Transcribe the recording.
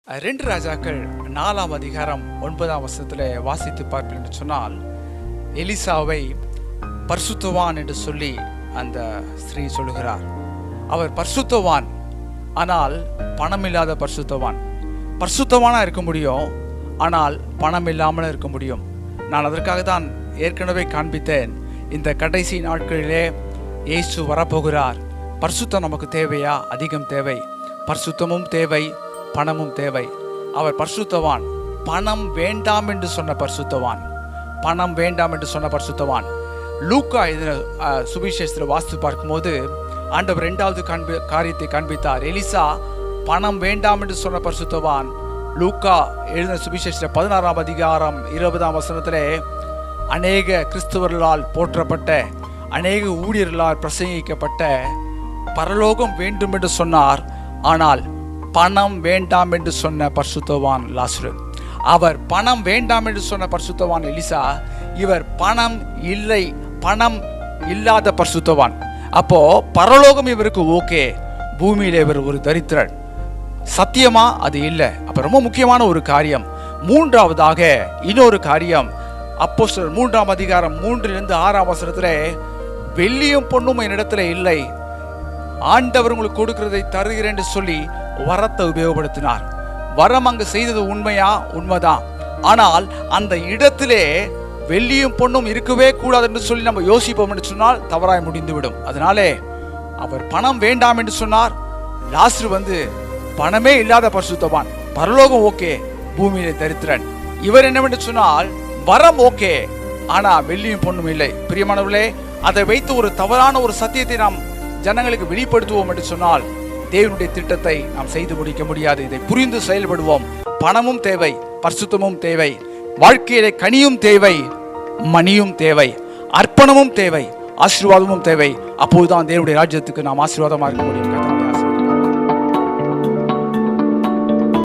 2 ராஜாக்கள் 4ஆம் அதிகாரம் 9ஆம் வசனத்தில் வாசித்து பார்ப்பேன் என்று சொன்னால், எலிசாவை பரிசுத்தவான் என்று சொல்லி அந்த ஸ்திரீ சொல்லுகிறார். அவர் பரிசுத்தவான், ஆனால் பணம் இல்லாத பரிசுத்தவான். பரிசுத்தவானா இருக்க முடியும், ஆனால் பணம் இல்லாமல் இருக்க முடியும். நான் அதற்காக தான் ஏற்கனவே காண்பித்தேன். இந்த கடைசி நாட்களிலே இயேசு வரப்போகிறார். பரிசுத்தம் நமக்கு தேவையா? அதிகம் தேவை. பரிசுத்தமும் தேவை, பணமும் தேவை. அவர் பரிசுத்தவான். பணம் வேண்டாம் என்று சொன்ன பரிசுத்தவான். பணம் வேண்டாம் என்று சொன்ன பரிசுத்தவான். லூக்கா இதில் சுவிசேஷத்தில் வாசித்து பார்க்கும்போது ஆண்டவர் 2வது காரியத்தை காண்பித்தார். எலிசா பணம் வேண்டாம் என்று சொன்ன பரிசுத்தவான். லூக்கா எழுதின சுவிசேஷத்தில் 16ஆம் அதிகாரம் 20ஆம் வசனத்திலே அநேக கிறிஸ்தவர்களால் போற்றப்பட்ட, அநேக ஊழியர்களால் பிரசங்கிக்கப்பட்ட பரலோகம் வேண்டும் என்று சொன்னார், ஆனால் பணம் வேண்டாம் என்று சொன்ன பரிசுத்தவான் லாசரு. அவர் பணம் வேண்டாம் என்று சொன்ன பரிசுத்தவான் எலிசா. இவர் பணம் இல்லை, பணம் இல்லாத பரிசுத்தவான். அப்போ பரலோகம் இவருக்கு ஓகே, பூமியில இவர் ஒரு தரித்திரன். சத்தியமா? அது இல்லை. அப்ப ரொம்ப முக்கியமான ஒரு காரியம். 3வதாக இன்னொரு காரியம், அப்போஸ்தலர் 3ஆம் அதிகாரம் 3லிருந்து 6ஆம் வசனத்திலே, வெள்ளியும் பொன்னும் என்னிடத்துல இல்லை, ஆண்டவர் உங்களுக்கு கொடுக்கிறதை தருகிறேன் என்று சொல்லி வரத்தை உபயோகப்படுத்தினார். வரம் அங்கு செய்தது உண்மையா? உண்மைதான். ஆனால் அந்த இடத்திலே வெள்ளியும் பொண்ணும் இருக்கவே கூடாது என்று சொல்லி நம்ம யோசிப்போம் என்று சொன்னால் தவறாய் முடிந்துவிடும். அதனாலே அவர் பணம் வேண்டாம் என்று சொன்னார். லாசரு பணமே இல்லாத பரிசுத்தவான். பரலோகம் ஓகே, பூமியிலே தரித்திரன். இவர் என்னவென்று சொன்னால் வரம் ஓகே, ஆனா வெள்ளியும் பொண்ணும் இல்லை. பிரியமானவர்களே, அதை வைத்து ஒரு தவறான ஒரு சத்தியத்தை நாம் ஜனங்களுக்கு வெளிப்படுத்துவோம் என்று சொன்னால் தேவனுடைய திட்டத்தை நாம் செய்து முடிக்க முடியாது. இதை புரிந்து செயல்படுவோம். பணமும் தேவை, பரிசுத்தமும் தேவை, வாழ்க்கையிலே கனியும் தேவை, மணியும் தேவை, அர்ப்பணமும் தேவை, ஆசீர்வாதமும் தேவை. அப்போதுதான் தேவனுடைய ராஜ்யத்துக்கு நாம் ஆசீர்வாதமாக இருக்க முடியும்.